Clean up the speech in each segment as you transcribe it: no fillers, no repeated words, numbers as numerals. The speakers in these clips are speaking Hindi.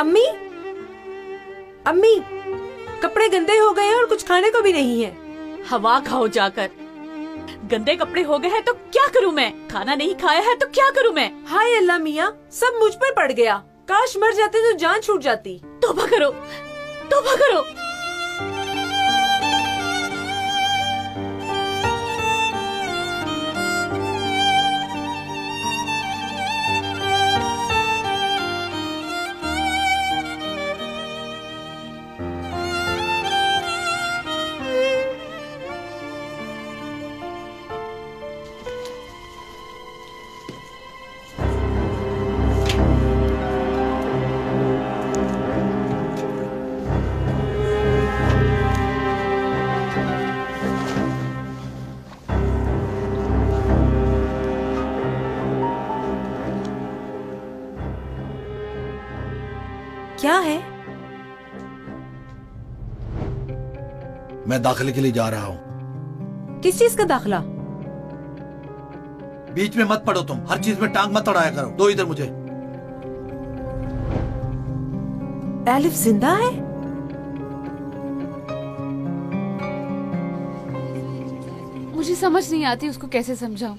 अम्मी, अम्मी, कपड़े गंदे हो गए हैं और कुछ खाने को भी नहीं है। हवा खाओ जाकर। गंदे कपड़े हो गए हैं तो क्या करूं मैं? खाना नहीं खाया है तो क्या करूं मैं? हाय अल्लाह मियाँ, सब मुझ पर पड़ गया। काश मर जाते तो जान छूट जाती। तौबा करो, तौबा करो। क्या है? मैं दाखिले के लिए जा रहा हूँ। किस चीज का दाखिला? बीच में मत पड़ो तुम, हर चीज में टांग मत अड़ाया करो। दो इधर मुझे। एलिफ जिंदा है? मुझे समझ नहीं आती उसको कैसे समझाऊं।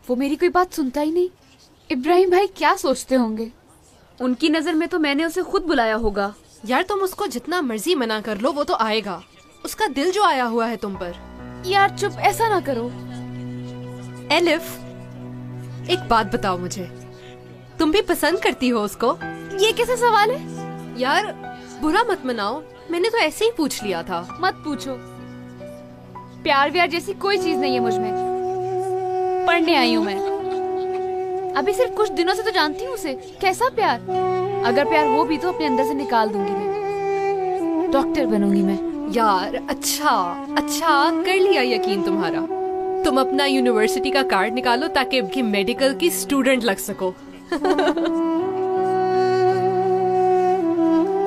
वो मेरी कोई बात सुनता ही नहीं। इब्राहिम भाई क्या सोचते होंगे? उनकी नजर में तो मैंने उसे खुद बुलाया होगा। यार तुम उसको जितना मर्जी मना कर लो वो तो आएगा। उसका दिल जो आया हुआ है तुम पर। यार चुप, ऐसा ना करो। एलिफ, एक बात बताओ मुझे, तुम भी पसंद करती हो उसको? ये कैसा सवाल है? यार बुरा मत मनाओ, मैंने तो ऐसे ही पूछ लिया था। मत पूछो। प्यार व्यार जैसी कोई चीज नहीं है मुझ में। पढ़ने आई हूँ मैं। अभी सिर्फ कुछ दिनों से तो जानती हूँ उसे। कैसा प्यार? अगर प्यार हो भी तो अपने अंदर से निकाल दूंगी मैं। डॉक्टर बनूंगी मैं। यार अच्छा अच्छा, कर लिया यकीन तुम्हारा। तुम अपना यूनिवर्सिटी का कार्ड निकालो ताकि मेडिकल की स्टूडेंट लग सको।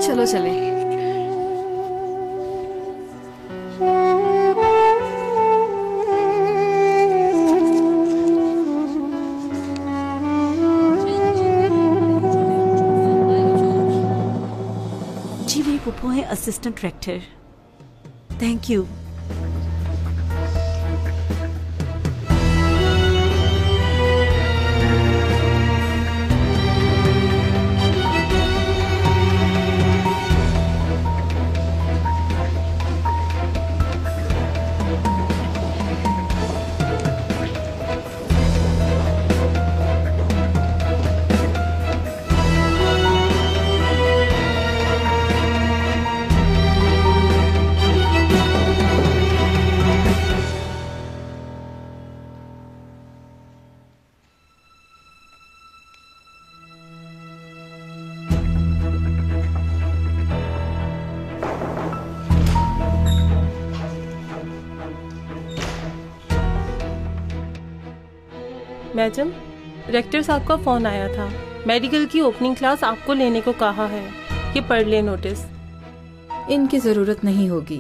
चलो चले। वो है assistant director. Thank you. Madam, rector साहब का फोन आया था। मेडिकल की ओपनिंग क्लास आपको लेने को कहा है। ये पढ़ ले नोटिस। इनकी जरूरत नहीं होगी।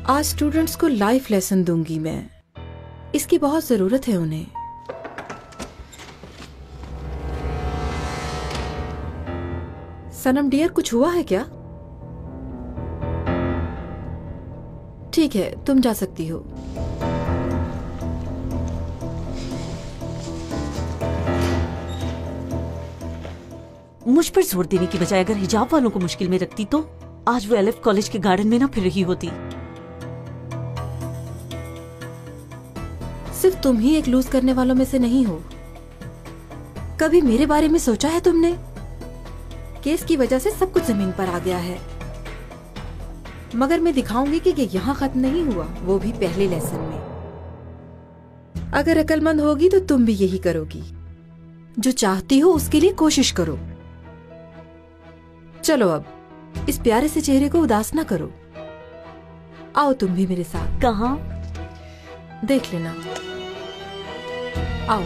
आज स्टूडेंट्स को लाइफ लेसन दूंगी मैं। इसकी बहुत जरूरत है उन्हें। सनम डियर, कुछ हुआ है क्या? ठीक है, तुम जा सकती हो। मुझ पर जोर देने की बजाय अगर हिजाब वालों को मुश्किल में रखती तो आज वो एलिफ कॉलेज के गार्डन में ना फिर रही होती। सिर्फ तुम ही एक लूज करने वालों में से नहीं हो। कभी मेरे बारे में सोचा है तुमने? केस की वजह से सब कुछ जमीन पर आ गया है, मगर मैं दिखाऊंगी कि यहाँ खत्म नहीं हुआ, वो भी पहले लेसन में। अगर अक्लमंद होगी तो तुम भी यही करोगी। जो चाहती हो उसके लिए कोशिश करो। चलो अब इस प्यारे से चेहरे को उदास ना करो। आओ तुम भी मेरे साथ। कहाँ? देख लेना। आओ।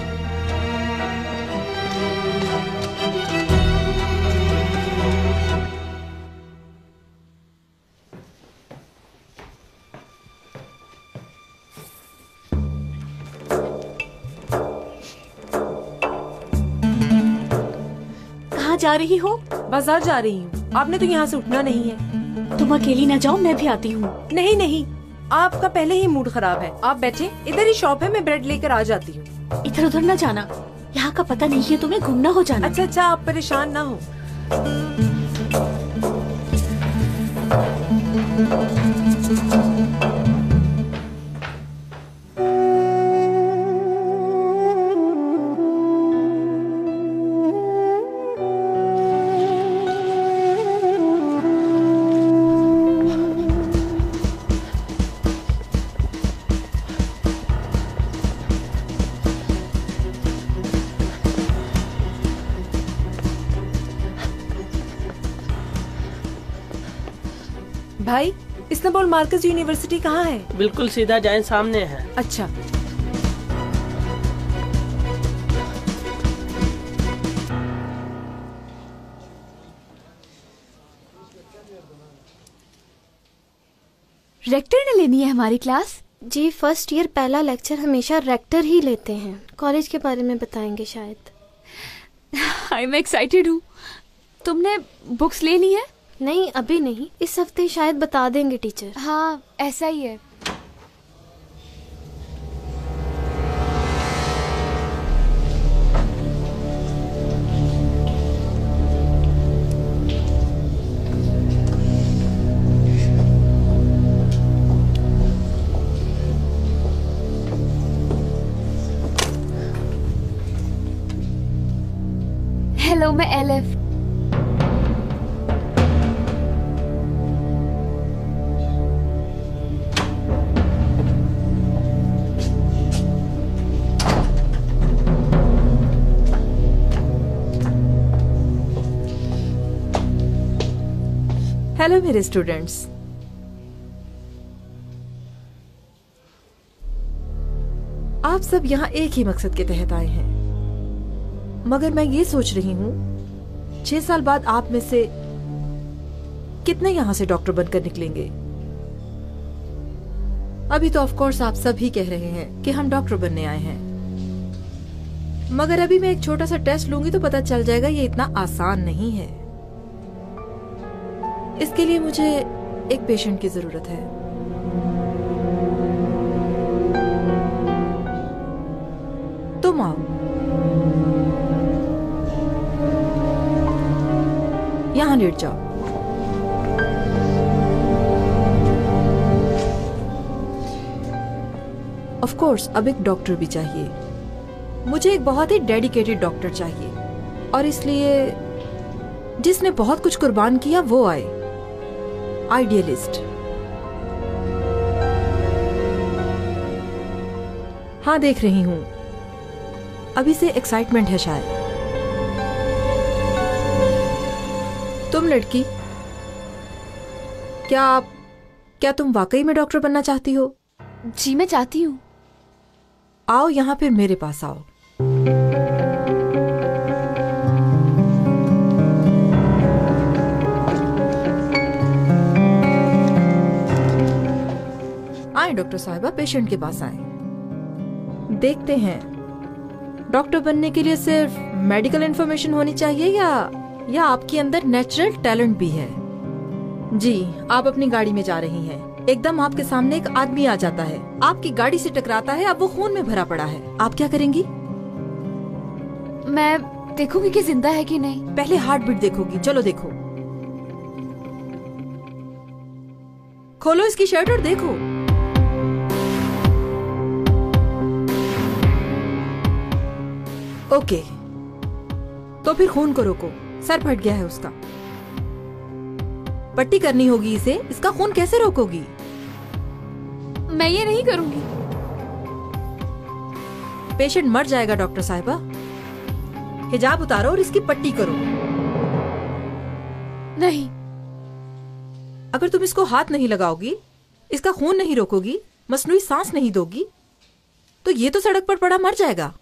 कहाँ जा रही हो? बाजार जा रही हूँ। आपने तो यहाँ से उठना नहीं है। तुम अकेली ना जाओ, मैं भी आती हूँ। नहीं नहीं, आपका पहले ही मूड खराब है। आप बैठे, इधर ही शॉप है, मैं ब्रेड लेकर आ जाती हूँ। इधर उधर ना जाना, यहाँ का पता नहीं है तुम्हें, गुमना हो जाना। अच्छा अच्छा, आप परेशान ना हो। भाई, इस्तांबुल मार्कज यूनिवर्सिटी कहाँ है? बिल्कुल सीधा जाएं, सामने है। अच्छा। रेक्टर ने लेनी है हमारी क्लास? जी, फर्स्ट ईयर पहला लेक्चर हमेशा रेक्टर ही लेते हैं। कॉलेज के बारे में बताएंगे शायद। आई एम एक्साइटेड हूँ। तुमने बुक्स ले ली है? नहीं, अभी नहीं, इस हफ्ते शायद बता देंगे टीचर। हाँ, ऐसा ही है। हेलो, मैं एलिफ। हेलो मेरे स्टूडेंट्स। आप सब यहाँ एक ही मकसद के तहत आए हैं, मगर मैं ये सोच रही हूँ 6 साल बाद आप में से कितने यहाँ से डॉक्टर बनकर निकलेंगे। अभी तो ऑफ कोर्स आप सब ही कह रहे हैं कि हम डॉक्टर बनने आए हैं, मगर अभी मैं एक छोटा सा टेस्ट लूंगी तो पता चल जाएगा ये इतना आसान नहीं है। इसके लिए मुझे एक पेशेंट की जरूरत है। तुम आओ, यहां लेट जाओ। ऑफ कोर्स अब एक डॉक्टर भी चाहिए। मुझे एक बहुत ही डेडिकेटेड डॉक्टर चाहिए, और इसलिए जिसने बहुत कुछ कुर्बान किया वो आए। आइडियलिस्ट। हाँ, देख रही हूं, अभी से एक्साइटमेंट है शायद। तुम लड़की, क्या तुम वाकई में डॉक्टर बनना चाहती हो? जी, मैं चाहती हूँ। आओ यहाँ, फिर मेरे पास आओ। आए डॉक्टर साहिबा, पेशेंट के पास आए। देखते हैं डॉक्टर बनने के लिए सिर्फ मेडिकल इंफॉर्मेशन होनी चाहिए या आपके अंदर नेचुरल टैलेंट भी है। जी, आप अपनी गाड़ी में जा रही हैं। एकदम आपके सामने एक आदमी आ जाता है, आपकी गाड़ी से टकराता है, अब वो खून में भरा पड़ा है। आप क्या करेंगी? मैं देखूंगी कि जिंदा है कि नहीं। पहले हार्ट बीट देखोगी। चलो देखो, खोलो इसकी शर्ट और देखो। ओके, तो फिर खून को रोको। सर फट गया है उसका, पट्टी करनी होगी इसे। इसका खून कैसे रोकोगी? मैं ये नहीं करूंगी। पेशेंट मर जाएगा डॉक्टर साहिबा। हिजाब उतारो और इसकी पट्टी करो। नहीं, अगर तुम इसको हाथ नहीं लगाओगी, इसका खून नहीं रोकोगी, मसनूई सांस नहीं दोगी, तो ये तो सड़क पर पड़ा मर जाएगा।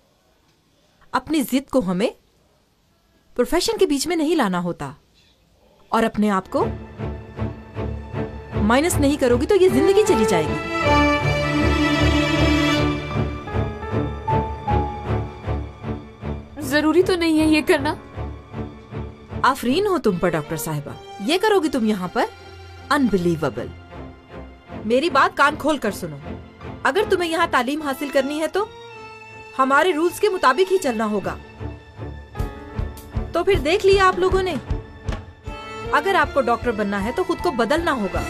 अपनी जिद को हमें प्रोफेशन के बीच में नहीं लाना होता, और अपने आप को माइनस नहीं करोगी तो ये जिंदगी चली जाएगी। जरूरी तो नहीं है ये करना। आफरीन हो तुम पर डॉक्टर साहिबा, ये करोगी तुम यहाँ पर? अनबिलीवेबल। मेरी बात कान खोल कर सुनो, अगर तुम्हें यहाँ तालीम हासिल करनी है तो हमारे रूल्स के मुताबिक ही चलना होगा। तो फिर देख लिया आप लोगों ने, अगर आपको डॉक्टर बनना है तो खुद को बदलना होगा।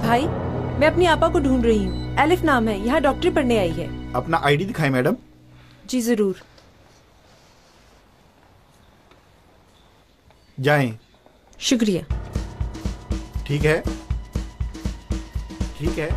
भाई, मैं अपनी आपा को ढूंढ रही हूँ। एलिफ नाम है, यहाँ डॉक्टरी पढ़ने आई है। अपना आईडी दिखाएं मैडम। जी जरूर। जाएं। शुक्रिया। ठीक है, ठीक है।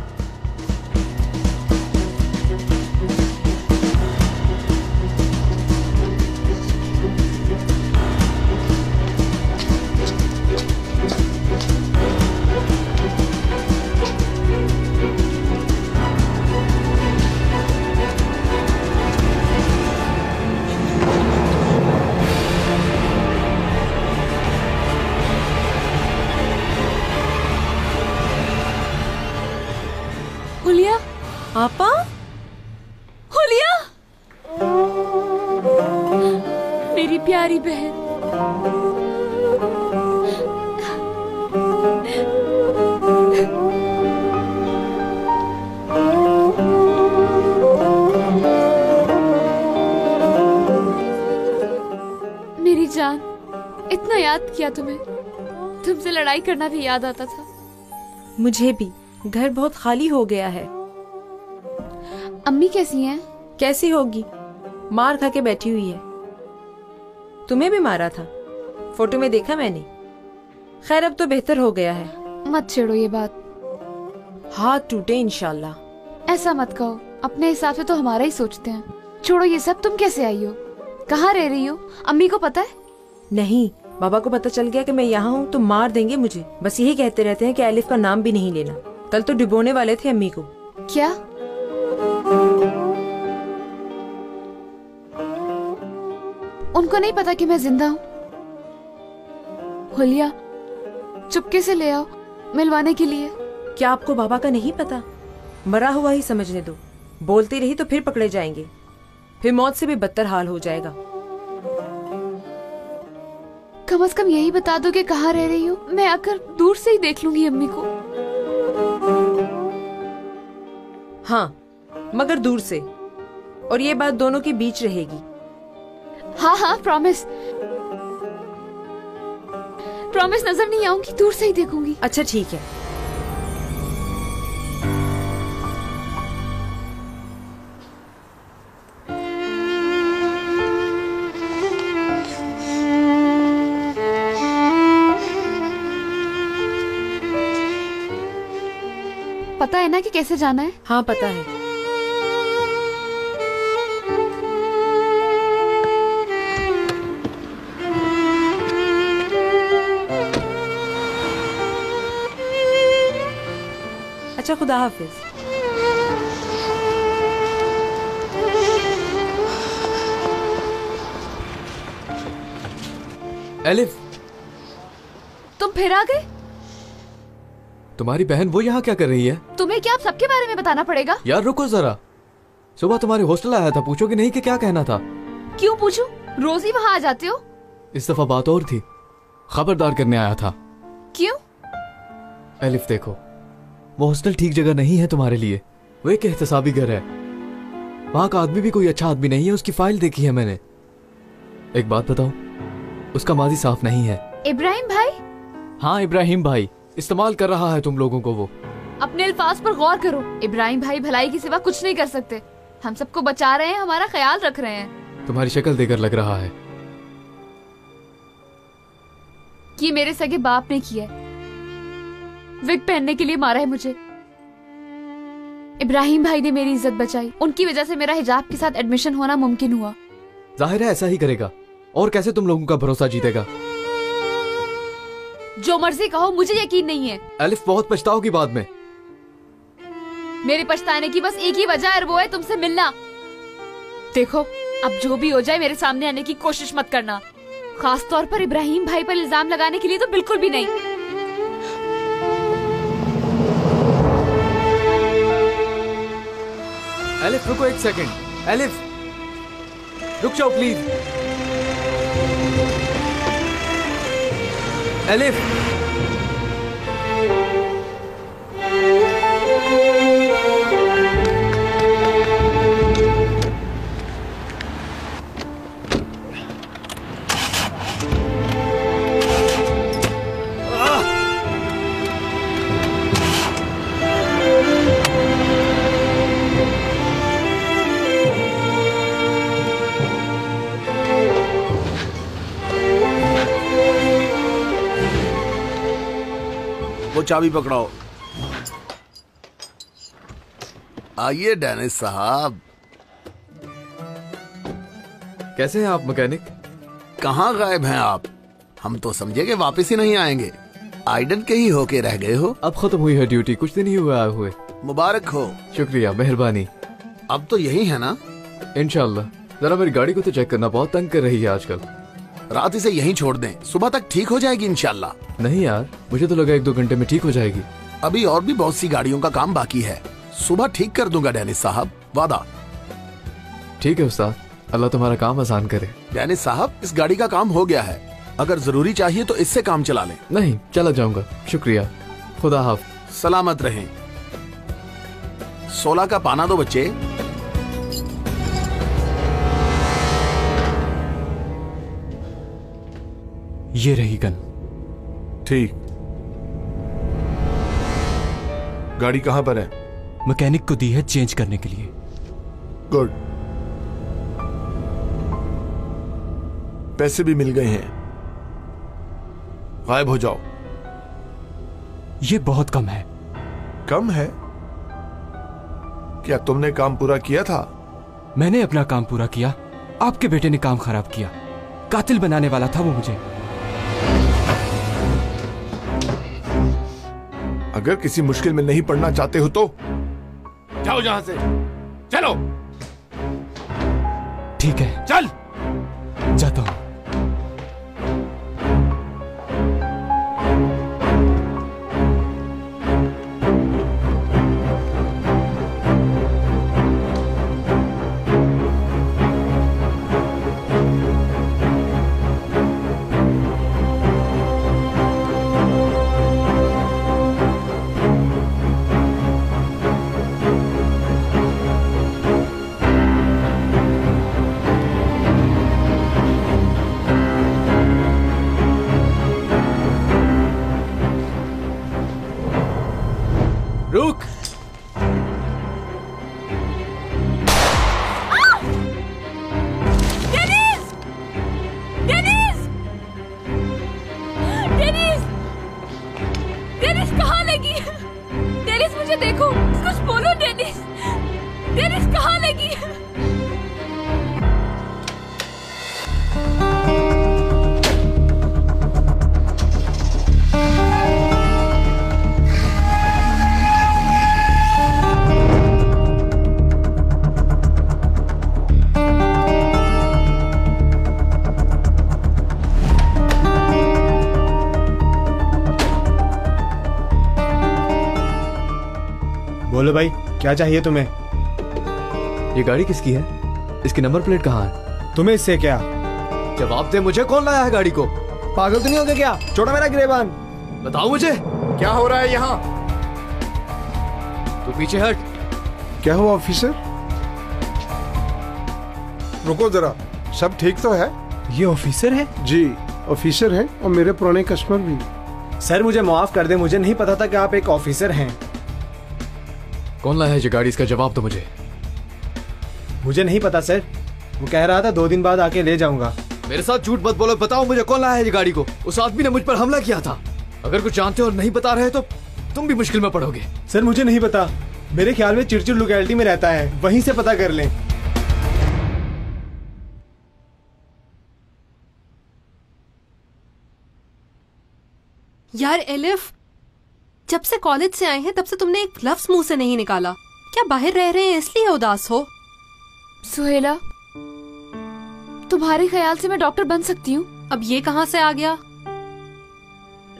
हुलिया, आपा? हुलिया, मेरी प्यारी बहन। मेरी जान, इतना याद किया तुम्हें। तुमसे लड़ाई करना भी याद आता था। मुझे भी। घर बहुत खाली हो गया है। अम्मी कैसी हैं? कैसी होगी, मार खा के बैठी हुई है। तुम्हें भी मारा था, फोटो में देखा मैंने। खैर अब तो बेहतर हो गया है। मत छेड़ो ये बात। हाथ टूटे इंशाल्लाह। ऐसा मत कहो, अपने हिसाब से तो हमारा ही सोचते हैं। छोड़ो ये सब। तुम कैसे आई हो? कहाँ रह रही हो? अम्मी को पता है? नहीं, बाबा को पता चल गया कि मैं यहाँ हूँ तो मार देंगे मुझे। बस यही कहते रहते हैं कि एलिफ का नाम भी नहीं लेना। कल तो डुबोने वाले थे अम्मी को। क्या? उनको नहीं पता कि मैं जिंदा हूँ? हुलिया, चुपके से ले आओ मिलवाने के लिए। क्या आपको बाबा का नहीं पता? मरा हुआ ही समझने दो। बोलती रही तो फिर पकड़े जाएंगे, फिर मौत से भी बदतर हाल हो जाएगा। कम से कम यही बता दो कि कहाँ रह रही हो। मैं आकर दूर से ही देख लूंगी अम्मी को। हाँ, मगर दूर से। और ये बात दोनों के बीच रहेगी। हाँ हाँ, प्रॉमिस। प्रॉमिस, नजर नहीं आऊंगी, दूर से ही देखूंगी। अच्छा ठीक है। पता है ना कि कैसे जाना है? हाँ पता है। अच्छा, खुदा हाफिज। एलिफ, तुम फिर आ गए? तुम्हारी बहन वो यहाँ क्या कर रही है? तुम्हें क्या अब सबके बारे में बताना पड़ेगा? यार रुको जरा। सुबह तुम्हारे हॉस्टल आया था, पूछोगे नहीं कि क्या कहना था? क्यों पूछूं? रोज ही वहाँ आ जाते हो। इस दफा बात और थी, खबरदार करने आया था। क्यों? एलिफ देखो, वो हॉस्टल ठीक जगह नहीं है तुम्हारे लिए। वो एक एहतसाबी घर है, वहाँ का आदमी भी कोई अच्छा आदमी नहीं है। उसकी फाइल देखी है मैंने। एक बात बताओ, उसका माजी साफ नहीं है। इब्राहिम भाई? हाँ इब्राहिम भाई, इस्तेमाल कर रहा है तुम लोगों को वो। अपने अल्फाज पर गौर करो। इब्राहिम भाई भलाई के सिवा कुछ नहीं कर सकते। हम सबको बचा रहे हैं, हमारा ख्याल रख रहे हैं। तुम्हारी शक्ल देकर लग रहा है। कि ये मेरे सगे बाप ने किया है। विग पहनने के लिए मारा है मुझे। इब्राहिम भाई ने मेरी इज्जत बचाई, उनकी वजह से मेरा हिजाब के साथ एडमिशन होना मुमकिन हुआ। जाहिर है ऐसा ही करेगा, और कैसे तुम लोगों का भरोसा जीतेगा? जो मर्जी कहो, मुझे यकीन नहीं है। एलिफ बहुत पछताओगी बाद में। मेरे पछताने की बस एक ही वजह है, और वो है तुमसे मिलना। देखो, अब जो भी हो जाए मेरे सामने आने की कोशिश मत करना, खास तौर पर इब्राहिम भाई पर इल्जाम लगाने के लिए तो बिल्कुल भी नहीं। एलिफ रुको एक सेकंड। एलिफ रुक जाओ प्लीज। एलिफ वो चाबी पकड़ाओ। आइए डेनिस साहब। कैसे हैं आप मैकेनिक? कहाँ गायब हैं आप? हम तो समझे कि वापस ही नहीं आएंगे। आइडन के ही होके रह गए हो। अब खत्म हुई है ड्यूटी, कुछ दिन ही हुए आए हुए। मुबारक हो। शुक्रिया, मेहरबानी। अब तो यही है ना? इंशाल्लाह। जरा मेरी गाड़ी को तो चेक करना, बहुत तंग कर रही है आजकल। रात इसे यहीं छोड़ दें, सुबह तक ठीक हो जाएगी इंशाल्लाह। नहीं यार, मुझे तो लगा 1-2 घंटे में ठीक हो जाएगी। अभी और भी बहुत सी गाड़ियों का काम बाकी है, सुबह ठीक कर दूंगा डेनिस साहब, वादा। ठीक है उस्ताद, अल्लाह तुम्हारा काम आसान करे। डेनिस साहब, इस गाड़ी का काम हो गया है, अगर जरूरी चाहिए तो इससे काम चला लें। नहीं, चला जाऊंगा, शुक्रिया, खुदा हाफ़िज़। सलामत रहें। 16 का पाना दो बच्चे। ये रही गन। ठीक। गाड़ी कहां पर है? मैकेनिक को दी है चेंज करने के लिए। गुड। पैसे भी मिल गए हैं, गायब हो जाओ। ये बहुत कम है। कम है? क्या तुमने काम पूरा किया था? मैंने अपना काम पूरा किया, आपके बेटे ने काम खराब किया। कातिल बनाने वाला था वो मुझे। अगर किसी मुश्किल में नहीं पड़ना चाहते हो तो जाओ यहां से, चलो। ठीक है, चल। जाता हूं। रुक। डेनिस! डेनिस! डेनिस! डेनिस कहाँ लगी? डेनिस मुझे देखो, कुछ बोलो डेनिस! डेनिस कहाँ लगी? बोलो भाई, क्या चाहिए तुम्हें? ये गाड़ी किसकी है? इसकी नंबर प्लेट कहाँ है? तुम्हें इससे क्या? जवाब दे मुझे, कौन लाया है गाड़ी को? पागल तो नहीं हो गया क्या? छोड़ो मेरा गिरेबान। बताओ मुझे, क्या हो रहा है यहाँ? तू पीछे हट। क्या हुआ ऑफिसर? रुको जरा, सब ठीक तो है? ये ऑफिसर है? जी, ऑफिसर है और मेरे पुराने कस्टमर भी। सर मुझे माफ कर दे, मुझे नहीं पता था कि आप एक ऑफिसर हैं। कौन लाया है ये गाड़ी, इसका जवाब दो मुझे। मुझे नहीं पता सर, वो कह रहा था 2 दिन बाद आके ले जाऊंगा। मेरे साथ झूठ मत बोलो, बताओ मुझे कौन लाया है ये गाड़ी को? उस आदमी ने मुझ पर हमला किया था। अगर कुछ जानते हो और नहीं बता रहे तो तुम भी मुश्किल में पड़ोगे। सर मुझे नहीं पता, मेरे ख्याल में चिड़चिड़ लोकेलिटी में रहता है, वहीं से पता कर लें। यार एलिफ, जब से कॉलेज से आए हैं तब से तुमने एक लफ्ज मुंह से नहीं निकाला। क्या बाहर रह रहे हैं इसलिए उदास हो? सुहेला, तुम्हारे ख्याल से मैं डॉक्टर बन सकती हूँ? अब ये कहाँ से आ गया?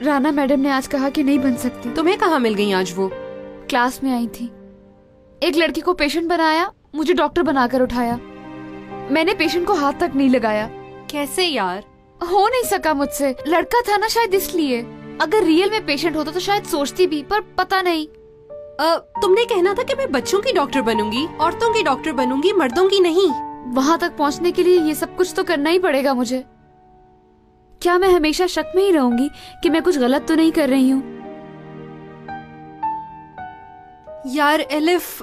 राना मैडम ने आज कहा कि नहीं बन सकती। तुम्हें कहाँ मिल गई आज वो? क्लास में आई थी, एक लड़की को पेशेंट बनाया, मुझे डॉक्टर बनाकर उठाया। मैंने पेशेंट को हाथ तक नहीं लगाया। कैसे यार? हो नहीं सका मुझसे, लड़का था ना शायद इसलिए। अगर रियल में पेशेंट होता तो शायद सोचती भी, पर पता नहीं। तुमने कहना था कि मैं बच्चों की डॉक्टर बनूंगी, औरतों की डॉक्टर बनूंगी, मर्दों की नहीं। वहाँ तक पहुँचने के लिए ये सब कुछ तो करना ही पड़ेगा मुझे। क्या मैं हमेशा शक में ही रहूंगी कि मैं कुछ गलत तो नहीं कर रही हूँ? यार एलिफ,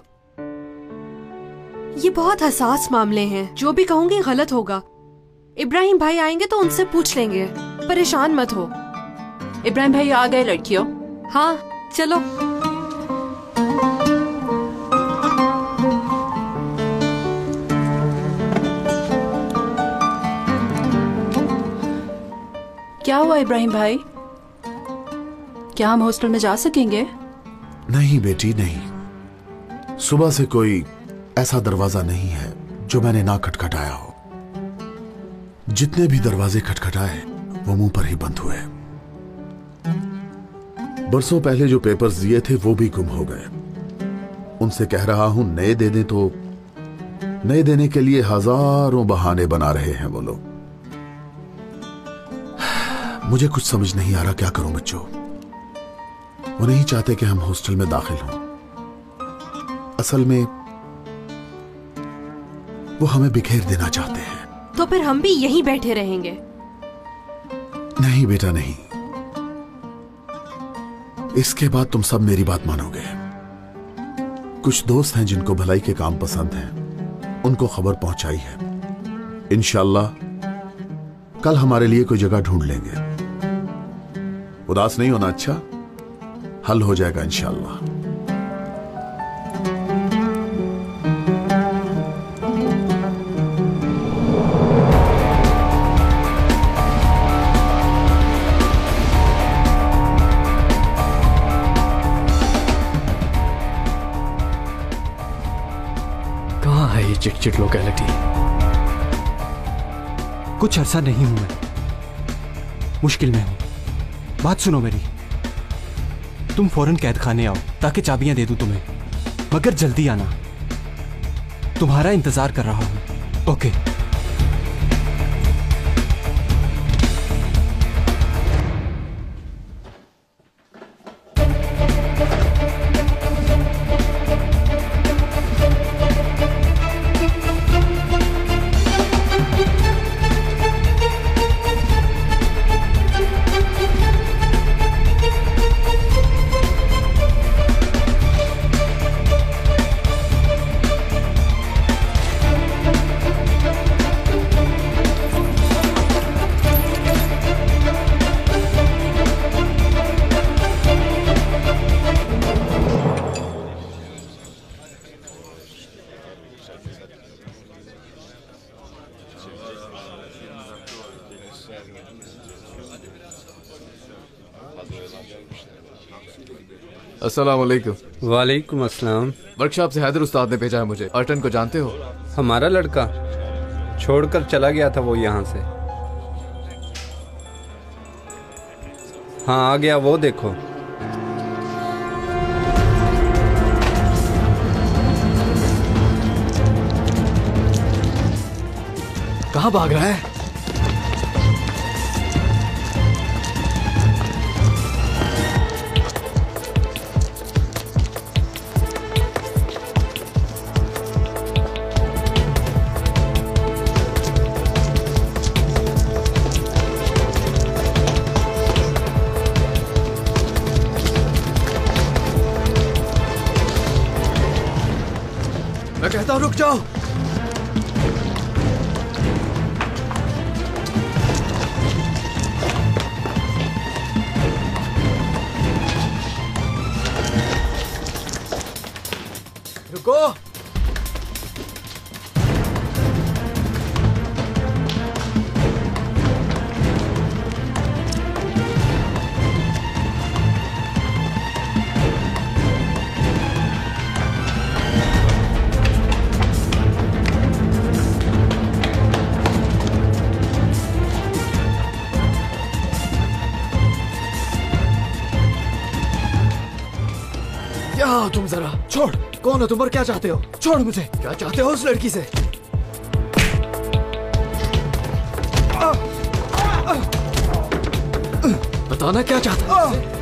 ये बहुत हसास मामले हैं, जो भी कहूंगी गलत होगा। इब्राहिम भाई आएंगे तो उनसे पूछ लेंगे, परेशान मत हो। इब्राहिम भाई आ गए लड़कियों? हाँ चलो। क्या हुआ इब्राहिम भाई? क्या हम हॉस्टल में जा सकेंगे? नहीं बेटी नहीं, सुबह से कोई ऐसा दरवाजा नहीं है जो मैंने ना खटखटाया हो। जितने भी दरवाजे खटखटाए वो मुंह पर ही बंद हुए। बरसों पहले जो पेपर्स दिए थे वो भी गुम हो गए। उनसे कह रहा हूं नए दे दें तो नए देने के लिए हजारों बहाने बना रहे हैं वो लोग। मुझे कुछ समझ नहीं आ रहा क्या करूं बच्चों। वो नहीं चाहते कि हम हॉस्टल में दाखिल हों। असल में वो हमें बिखेर देना चाहते हैं। तो फिर हम भी यहीं बैठे रहेंगे? नहीं बेटा नहीं, इसके बाद तुम सब मेरी बात मानोगे। कुछ दोस्त हैं जिनको भलाई के काम पसंद हैं, उनको खबर पहुंचाई है। इंशाल्लाह कल हमारे लिए कोई जगह ढूंढ लेंगे। उदास नहीं होना, अच्छा हल हो जाएगा इंशाल्लाह। कहाँ है ये चिटचिट लोकेलिटी? कुछ अरसा नहीं हूं मैं, मुश्किल में हूं। बात सुनो मेरी, तुम फौरन कैद खाने आओ ताकि चाबियां दे दूं तुम्हें, मगर जल्दी आना। तुम्हारा इंतजार कर रहा हूं। ओके। अस्सलाम वालेकुम। वालेकुम अस्सलाम। वर्कशॉप से हैदर उस्ताद ने भेजा है मुझे। अर्टन को जानते हो? हमारा लड़का छोड़कर चला गया था वो यहाँ से। हाँ आ गया वो, देखो। कहाँ भाग रहा है? मैं कहता हूं रुक जाओ। हो तुम जरा? छोड़। कौन हो तुम और क्या चाहते हो? छोड़ मुझे। क्या चाहते हो उस लड़की से? बताना क्या चाहते हो?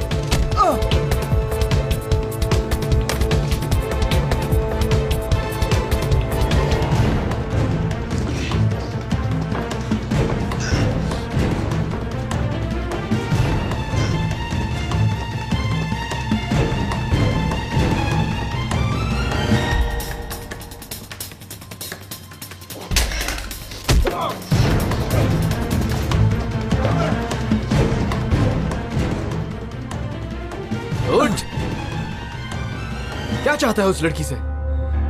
उठ। क्या चाहता है उस लड़की से?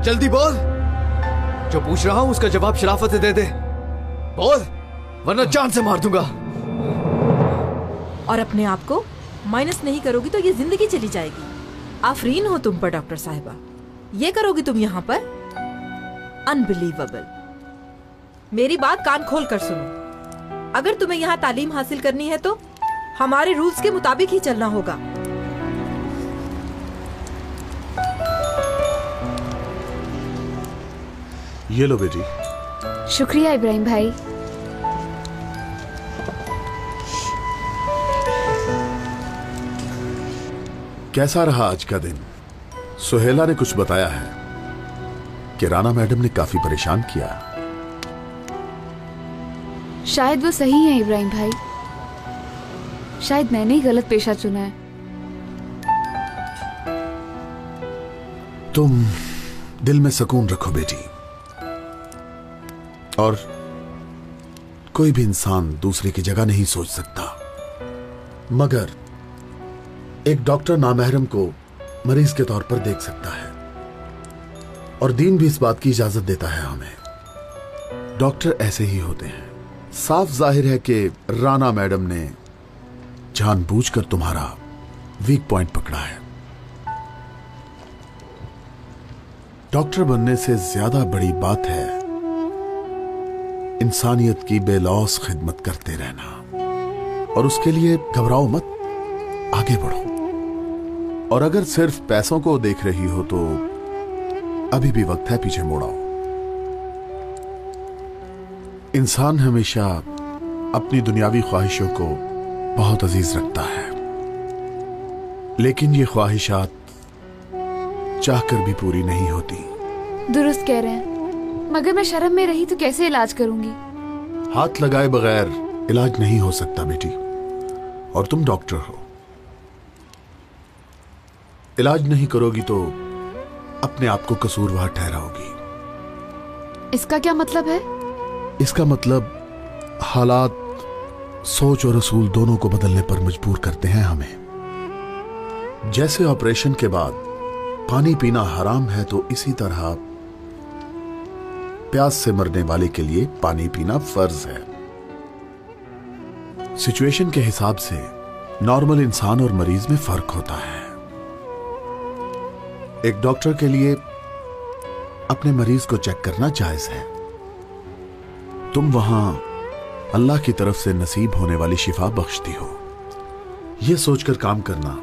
जल्दी बोल। जो पूछ रहा हूं उसका जवाब शराफत से दे दे। बोल, वरना जान से मार दूंगा। और अपने आप को माइनस नहीं करोगी तो ये जिंदगी चली जाएगी। आफरीन हो तुम पर डॉक्टर साहिबा। ये करोगी तुम यहाँ पर? अनबिलीवेबल। मेरी बात कान खोल कर सुनो। अगर तुम्हें यहाँ तालीम हासिल करनी है तो हमारे रूल्स के मुताबिक ही चलना होगा। ये लो बेटी। शुक्रिया इब्राहिम भाई। कैसा रहा आज का दिन? सुहेला ने कुछ बताया है कि राना मैडम ने काफी परेशान किया। शायद वो सही है इब्राहिम भाई। शायद मैंने ही गलत पेशा चुना है। तुम दिल में सुकून रखो बेटी। और कोई भी इंसान दूसरे की जगह नहीं सोच सकता, मगर एक डॉक्टर नामहरम को मरीज के तौर पर देख सकता है। और दीन भी इस बात की इजाजत देता है हमें। डॉक्टर ऐसे ही होते हैं। साफ जाहिर है कि राना मैडम ने जानबूझकर तुम्हारा वीक पॉइंट पकड़ा है। डॉक्टर बनने से ज्यादा बड़ी बात है इंसानियत की बेलौस खिदमत करते रहना। और उसके लिए घबराओ मत, आगे बढ़ो। और अगर सिर्फ पैसों को देख रही हो तो अभी भी वक्त है पीछे मुड़ाओ। इंसान हमेशा अपनी दुनियावी ख्वाहिशों को बहुत अजीज रखता है, लेकिन ये ख्वाहिशात चाहकर भी पूरी नहीं होती। दुरुस्त कह रहे हैं, मगर मैं शर्म में रही तो कैसे इलाज करूंगी? हाथ लगाए बगैर इलाज नहीं हो सकता बेटी। और तुम डॉक्टर हो। इलाज नहीं करोगी तो अपने आप को कसूरवार ठहराओगी। इसका क्या मतलब है? इसका मतलब हालात सोच और असूल दोनों को बदलने पर मजबूर करते हैं हमें। जैसे ऑपरेशन के बाद पानी पीना हराम है, तो इसी तरह प्यास से मरने वाले के लिए पानी पीना फर्ज है। सिचुएशन के हिसाब से नॉर्मल इंसान और मरीज में फर्क होता है। एक डॉक्टर के लिए अपने मरीज को चेक करना जायज है। तुम वहां अल्लाह की तरफ से नसीब होने वाली शिफा बख्शती हो। यह सोचकर काम करना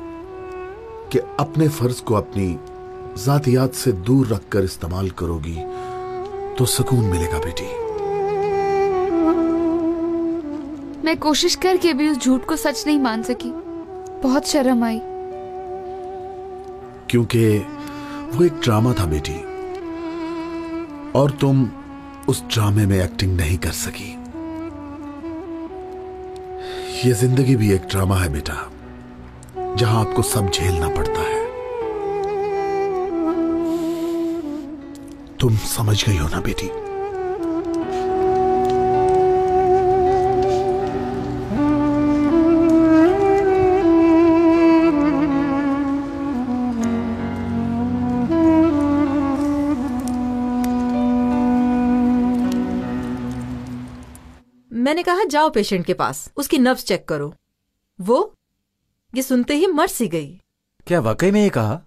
कि अपने फर्ज को अपनी जातियात से दूर रखकर इस्तेमाल करोगी तो सुकून मिलेगा बेटी। मैं कोशिश करके भी उस झूठ को सच नहीं मान सकी। बहुत शर्म आई। क्योंकि वो एक ड्रामा था बेटी, और तुम उस ड्रामे में एक्टिंग नहीं कर सकी। ये जिंदगी भी एक ड्रामा है बेटा, जहां आपको सब झेलना पड़ता है। तुम समझ गई हो ना बेटी? मैंने कहा जाओ पेशेंट के पास, उसकी नब्ज चेक करो। वो ये सुनते ही मर सी गई। क्या वाकई में ये कहा?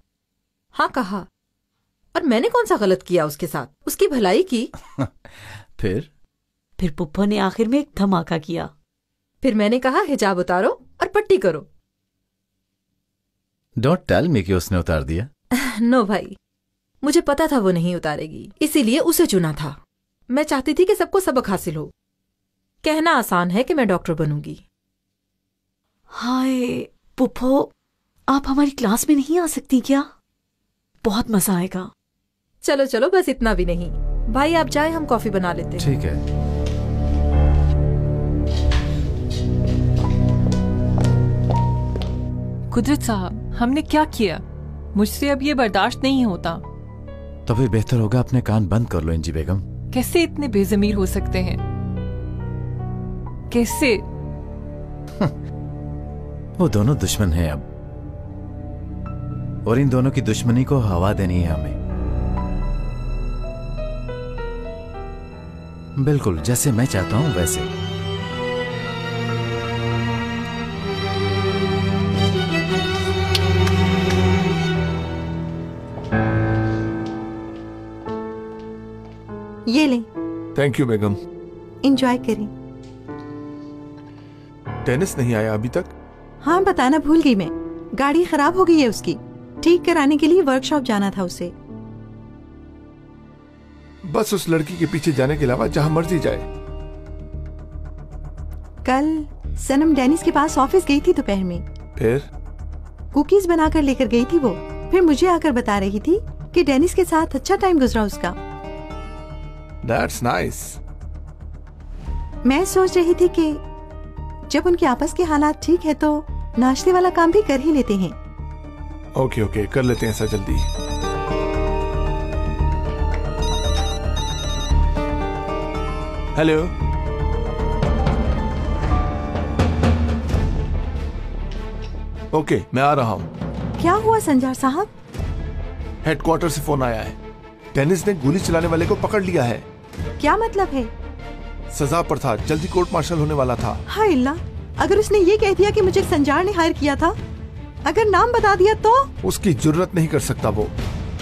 हाँ कहा। और मैंने कौन सा गलत किया उसके साथ? उसकी भलाई की। फिर पुप्पो ने आखिर में एक धमाका किया। फिर मैंने कहा हिजाब उतारो और पट्टी करो। डोंट टेल मी कि उसने उतार दिया। नो भाई, मुझे पता था वो नहीं उतारेगी, इसीलिए उसे चुना था। मैं चाहती थी कि सबको सबक हासिल हो। कहना आसान है कि मैं डॉक्टर बनूंगी। हाय पुप्पो, आप हमारी क्लास में नहीं आ सकती क्या? बहुत मजा आएगा। चलो चलो, बस इतना भी नहीं। भाई आप जाए, हम कॉफी बना लेते हैं। ठीक है। कुदरत साहब, हमने क्या किया? मुझसे अब ये बर्दाश्त नहीं होता। तभी बेहतर होगा अपने कान बंद कर लो इंजी बेगम। कैसे इतने बेजमीर हो सकते हैं? कैसे? वो दोनों दुश्मन हैं अब, और इन दोनों की दुश्मनी को हवा देनी है हमें, बिल्कुल जैसे मैं चाहता हूं वैसे। ये लें। Thank you Begum. एंजॉय करें। टेनिस नहीं आया अभी तक? हाँ, बताना भूल गई मैं। गाड़ी खराब हो गई है उसकी, ठीक कराने के लिए वर्कशॉप जाना था उसे। बस उस लड़की के पीछे जाने के अलावा जहां मर्जी जाए। कल सनम डेनिस के पास ऑफिस गई थी दोपहर में। फिर कुकीज बनाकर लेकर गई थी वो। फिर मुझे आकर बता रही थी कि डेनिस के साथ अच्छा टाइम गुजरा उसका। That's nice. मैं सोच रही थी कि जब उनके आपस के हालात ठीक है तो नाश्ते वाला काम भी कर ही लेते हैं। ओके ओके, कर लेते हैं ऐसा जल्दी। हेलो। ओके, मैं आ रहा हूँ। क्या हुआ संजार साहब? हेडक्वार्टर से फोन आया है। टेनिस ने गोली चलाने वाले को पकड़ लिया है। क्या मतलब है? सजा पर था, जल्दी कोर्ट मार्शल होने वाला था। हाय अल्लाह, अगर उसने ये कह दिया कि मुझे संजार ने हायर किया था, अगर नाम बता दिया तो? उसकी जुर्रत नहीं कर सकता वो।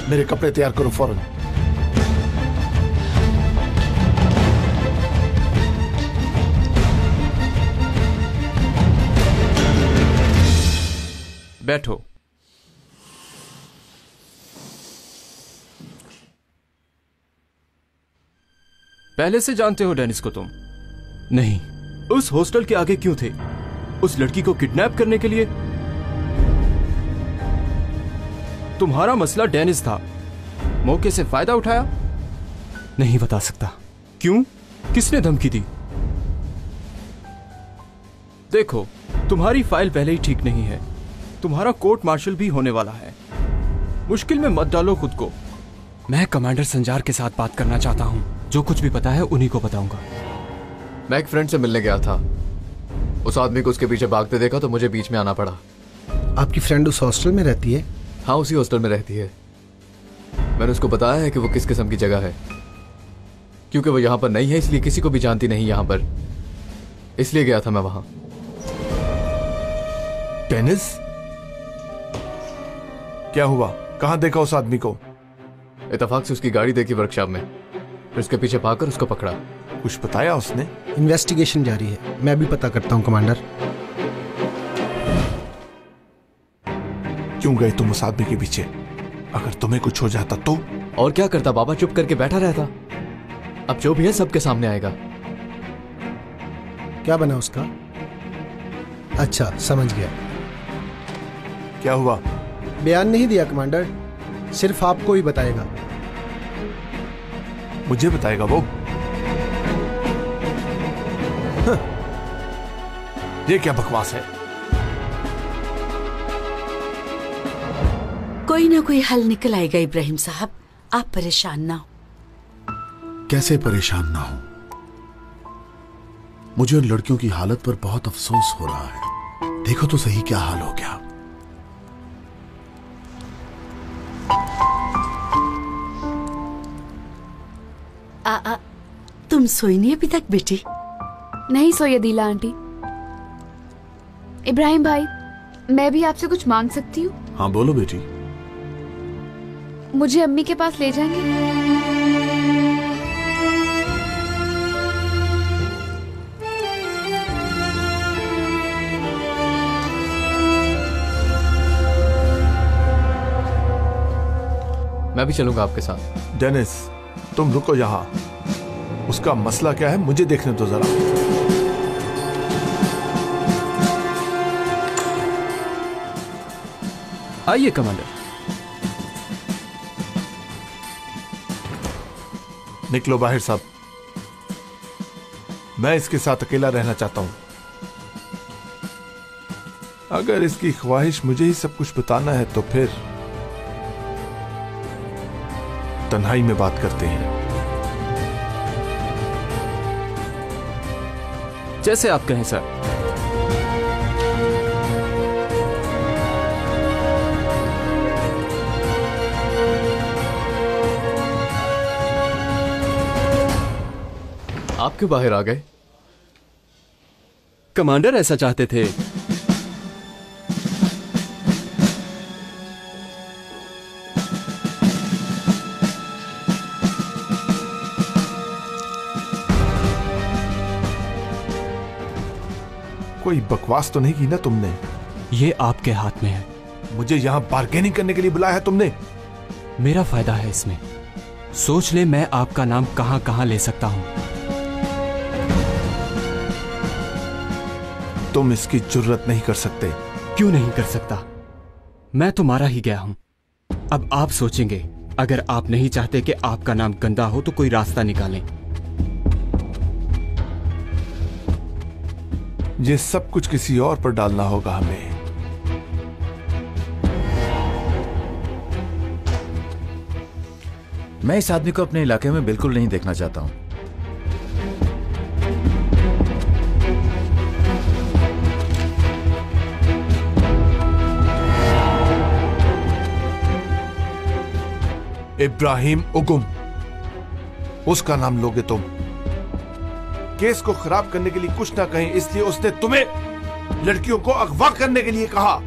मेरे कपड़े तैयार करो फौरन। बैठो। पहले से जानते हो डेनिस को तुम? नहीं। उस हॉस्टल के आगे क्यों थे? उस लड़की को किडनैप करने के लिए? तुम्हारा मसला डेनिस था, मौके से फायदा उठाया? नहीं बता सकता। क्यों? किसने धमकी दी? देखो, तुम्हारी फाइल पहले ही ठीक नहीं है। तुम्हारा कोर्ट मार्शल भी होने वाला है। मुश्किल में मत डालो खुद को। मैं कमांडर संजार के साथ बात करना चाहता हूँ। जो कुछ भी पता है उन्हीं को बताऊंगा। मैं एक फ्रेंड से मिलने गया था। उस आदमी को उसके पीछे भागते देखा तो मुझे बीच में आना पड़ा। आपकी फ्रेंड उस हॉस्टल में रहती है? हाँ, उसी हॉस्टल में रहती है। मैंने उसको बताया है कि वो किस किस्म की जगह है, क्योंकि वो यहाँ पर नहीं है, इसलिए किसी को भी जानती नहीं यहाँ पर। इसलिए गया था मैं वहां। टेनिस? क्या हुआ? कहां देखा उस आदमी को? इत्तेफाक से उसकी गाड़ी देखी वर्कशॉप में, फिर उसके पीछे भागकर उसको पकड़ा। कुछ बताया उसने? इन्वेस्टिगेशन जारी है, मैं भी पता करता हूं कमांडर। क्यों गए तुम उस आदमी के पीछे? अगर तुम्हें कुछ हो जाता तो? और क्या करता बाबा, चुप करके बैठा रहता। अब जो भी है सबके सामने आएगा। क्या बना उसका? अच्छा, समझ गया। क्या हुआ? बयान नहीं दिया कमांडर, सिर्फ आपको ही बताएगा। मुझे बताएगा वो? ये क्या बकवास है? कोई ना कोई हल निकल आएगा इब्राहिम साहब, आप परेशान ना हो। कैसे परेशान ना हो? मुझे उन लड़कियों की हालत पर बहुत अफसोस हो रहा है। देखो तो सही क्या हाल हो गया। तुम सोई नहीं अभी तक बेटी? नहीं सोई अदीला आंटी। इब्राहिम भाई, मैं भी आपसे कुछ मांग सकती हूँ? हाँ बोलो बेटी। मुझे अम्मी के पास ले जाएंगे? मैं भी चलूंगा आपके साथ। डेनिस, तुम रुको यहाँ। उसका मसला क्या है मुझे देखने दो जरा। आइए कमांडर। निकलो बाहर साहब। मैं इसके साथ अकेला रहना चाहता हूं। अगर इसकी ख्वाहिश मुझे ही सब कुछ बताना है तो फिर तन्हाई में बात करते हैं। जैसे आप कहें सर। आप क्यों बाहर आ गए? कमांडर ऐसा चाहते थे। कोई बकवास तो नहीं की ना तुमने? ये आपके हाथ में है। मुझे यहां बार्गेनिंग करने के लिए बुलाया है तुमने? मेरा फायदा है इसमें। सोच ले मैं आपका नाम कहां कहां ले सकता हूं। तुम इसकी जुर्रत नहीं कर सकते। क्यों नहीं कर सकता? मैं तो मारा ही गया हूं। अब आप सोचेंगे, अगर आप नहीं चाहते कि आपका नाम गंदा हो तो कोई रास्ता निकालें। ये सब कुछ किसी और पर डालना होगा हमें। मैं इस आदमी को अपने इलाके में बिल्कुल नहीं देखना चाहता हूं। इब्राहिम उगुम, उसका नाम लोगे तुम। केस को खराब करने के लिए कुछ ना कहें, इसलिए उसने तुम्हें लड़कियों को अगवा करने के लिए कहा।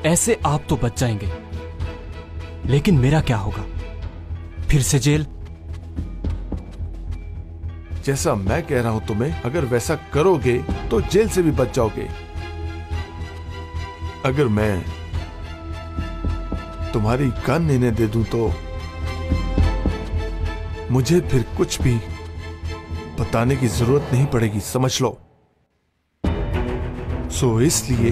ऐसे आप तो बच जाएंगे, लेकिन मेरा क्या होगा? फिर से जेल? जैसा मैं कह रहा हूं तुम्हें, अगर वैसा करोगे तो जेल से भी बच जाओगे। अगर मैं तुम्हारी कान इन्हें दे दूं तो मुझे फिर कुछ भी बताने की जरूरत नहीं पड़ेगी, समझ लो। सो इसलिए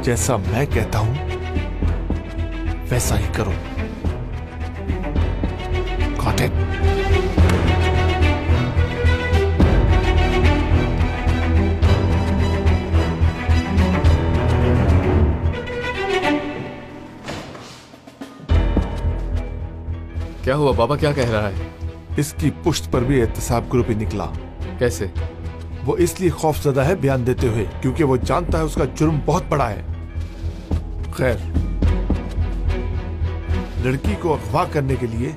जैसा मैं कहता हूं वैसा ही करो। Got it? क्या हुआ? बाबा क्या कह रहा है? इसकी पुश्त पर भी एहतसाब ग्रुप ही निकला। कैसे? वो इसलिए खौफजदा है बयान देते हुए क्योंकि वो जानता है उसका जुर्म बहुत बड़ा है। खैर, लड़की को अगवा करने के लिए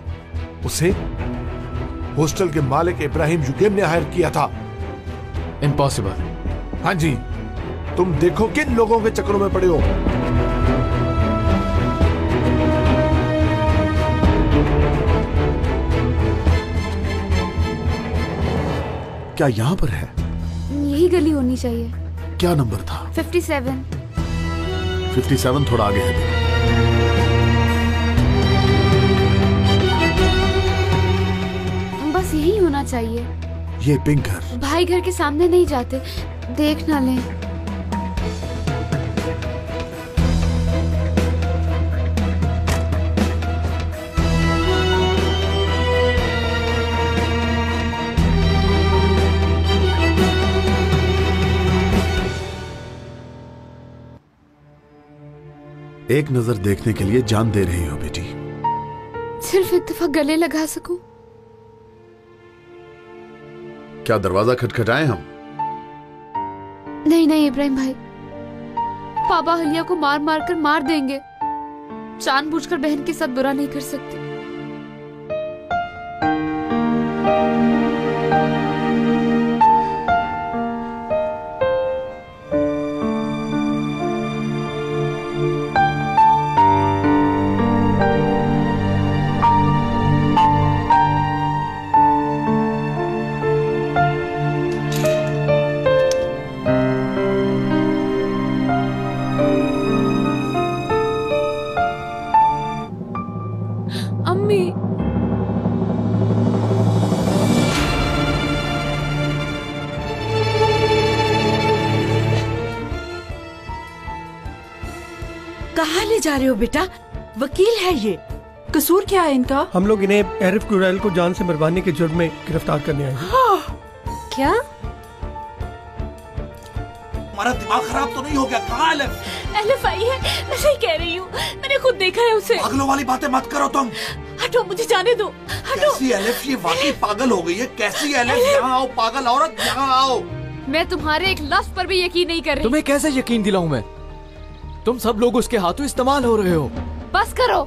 उसे हॉस्टल के मालिक इब्राहिम युगेम ने हायर किया था। इम्पॉसिबल। हाँ जी, तुम देखो किन लोगों के चक्करों में पड़े हो। क्या यहाँ पर है? यही गली होनी चाहिए। क्या नंबर था? 57। 57 थोड़ा आगे है। बस यही होना चाहिए। ये पिंक घर। भाई घर के सामने नहीं जाते, देख ना लें। एक नजर देखने के लिए जान दे रही हो बेटी। सिर्फ एक दफा गले लगा सकूं। क्या दरवाजा खटखटाएं हम? नहीं नहीं इब्राहिम भाई, पापा हलिया को मार मार कर मार देंगे। जानबूझकर बहन के साथ बुरा नहीं कर सकते। कहाँ ले जा रहे हो बेटा? वकील है ये, कसूर क्या है इनका? हम लोग इन्हें एरिफ कुरैल को जान से मरवाने के जुर्म में गिरफ्तार करने आए हैं। हाँ। क्या? हमारा दिमाग खराब तो नहीं हो गया? कहाँ एलिफ? एलिफ आई है, मैं सही कह रही हूँ, मैंने खुद देखा है उसे। पागलों वाली बातें मत करो तुम। हटो, मुझे जाने दो। हटो। कैसी एलिफ? ये वाकई पागल हो गई है। कैसी एलिफ? यहाँ आओ पागल औरत, यहाँ आओ। मैं तुम्हारे एक लफ्ज पर भी यकीन नहीं कर रही। तुम्हें कैसे यकीन दिलाऊं मैं? तुम सब लोग उसके हाथों इस्तेमाल हो रहे हो। बस करो।